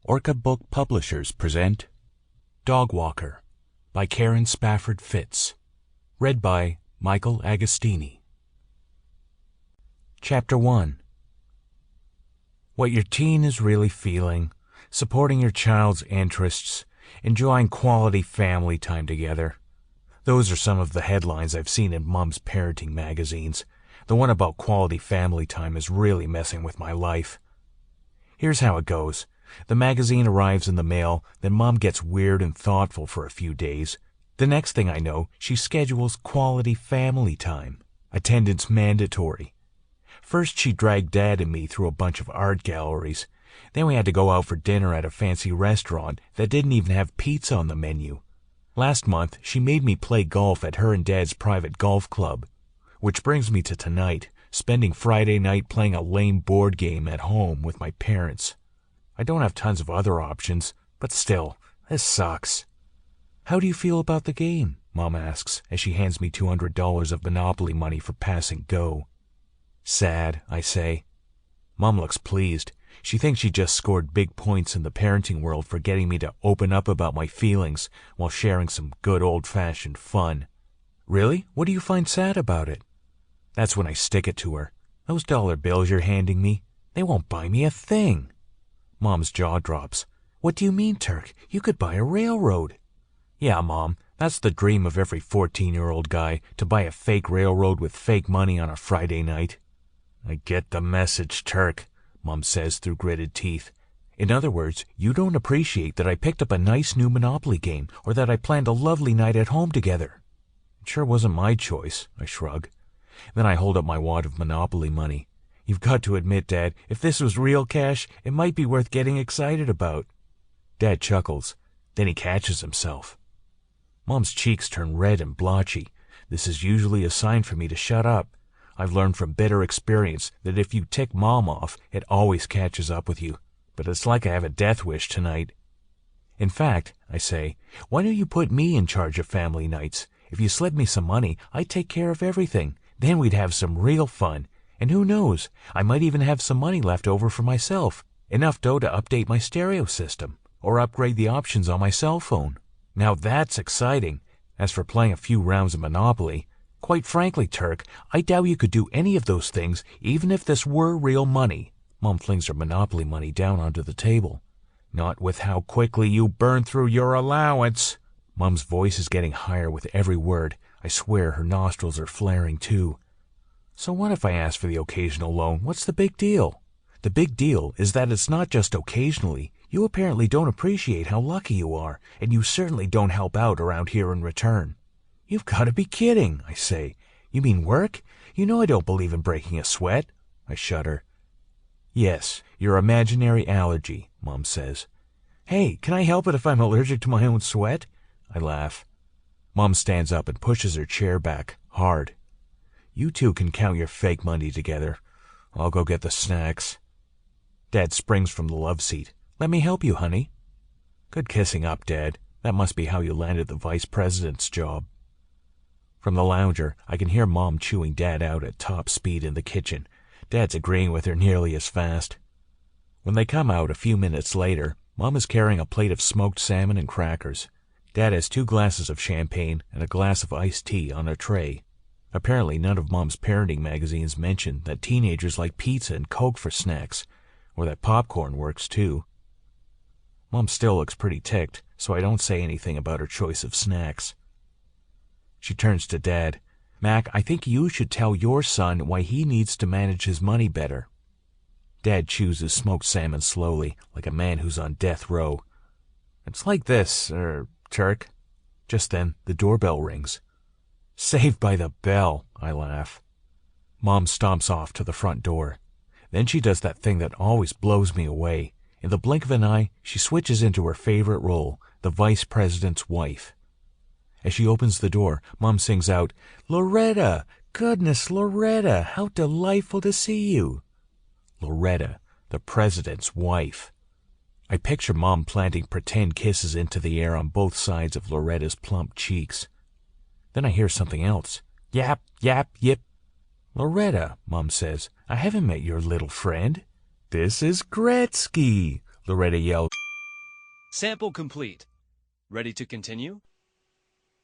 Orca Book Publishers present Dog Walker by Karen Spafford-fitz. Read by Michael Agostini. Chapter 1. What your teen is really feeling, supporting your child's interests, enjoying quality family time together. Those are some of the headlines I've seen in Mom's parenting magazines. The one about quality family time is really messing with my life. Here's how it goes. The magazine arrives in the mail, then Mom gets weird and thoughtful for a few days. The next thing I know, she schedules quality family time. Attendance mandatory. First she dragged Dad and me through a bunch of art galleries. Then we had to go out for dinner at a fancy restaurant that didn't even have pizza on the menu. Last month, she made me play golf at her and Dad's private golf club. Which brings me to tonight, spending Friday night playing a lame board game at home with my parents. I don't have tons of other options, but still, this sucks. How do you feel about the game? Mom asks as she hands me $200 of Monopoly money for passing go. Sad, I say. Mom looks pleased. She thinks she just scored big points in the parenting world for getting me to open up about my feelings while sharing some good old-fashioned fun. Really? What do you find sad about it? That's when I stick it to her. Those dollar bills you're handing me, they won't buy me a thing. Mom's jaw drops. What do you mean, Turk? You could buy a railroad. Yeah, Mom, that's the dream of every 14-year-old guy, to buy a fake railroad with fake money on a Friday night. I get the message, Turk, Mom says through gritted teeth. In other words, you don't appreciate that I picked up a nice new Monopoly game or that I planned a lovely night at home together. It sure wasn't my choice, I shrug. Then I hold up my wad of Monopoly money. You've got to admit, Dad, if this was real cash, it might be worth getting excited about. Dad chuckles. Then he catches himself. Mom's cheeks turn red and blotchy. This is usually a sign for me to shut up. I've learned from bitter experience that if you tick Mom off, it always catches up with you. But it's like I have a death wish tonight. In fact, I say, why don't you put me in charge of family nights? If you slip me some money, I'd take care of everything. Then we'd have some real fun. And who knows, I might even have some money left over for myself. Enough dough to update my stereo system, or upgrade the options on my cell phone. Now that's exciting. As for playing a few rounds of Monopoly, quite frankly, Turk, I doubt you could do any of those things, even if this were real money. Mom flings her Monopoly money down onto the table. Not with how quickly you burn through your allowance. Mom's voice is getting higher with every word. I swear her nostrils are flaring too. So what if I ask for the occasional loan? What's the big deal? The big deal is that it's not just occasionally. You apparently don't appreciate how lucky you are, and you certainly don't help out around here in return. You've got to be kidding, I say. You mean work? You know I don't believe in breaking a sweat. I shudder. Yes, your imaginary allergy, Mom says. Hey, can I help it if I'm allergic to my own sweat? I laugh. Mom stands up and pushes her chair back, hard. You two can count your fake money together. I'll go get the snacks. Dad springs from the love seat. Let me help you, honey. Good kissing up, Dad. That must be how you landed the vice president's job. From the lounger, I can hear Mom chewing Dad out at top speed in the kitchen. Dad's agreeing with her nearly as fast. When they come out a few minutes later, Mom is carrying a plate of smoked salmon and crackers. Dad has 2 glasses of champagne and a glass of iced tea on a tray. Apparently none of Mom's parenting magazines mention that teenagers like pizza and Coke for snacks, or that popcorn works too. Mom still looks pretty ticked, so I don't say anything about her choice of snacks. She turns to Dad. Mac, I think you should tell your son why he needs to manage his money better. Dad chews his smoked salmon slowly, like a man who's on death row. It's like this, Turk. Just then, the doorbell rings. Saved by the bell, I laugh. Mom stomps off to the front door. Then she does that thing that always blows me away. In the blink of an eye, she switches into her favorite role, the vice president's wife. As she opens the door, Mom sings out, Loretta! Goodness, Loretta! How delightful to see you! Loretta, the president's wife. I picture Mom planting pretend kisses into the air on both sides of Loretta's plump cheeks. Then I hear something else. Yap, yap, yip. Loretta, Mom says, I haven't met your little friend. This is Gretzky, Loretta yelled. Sample complete. Ready to continue?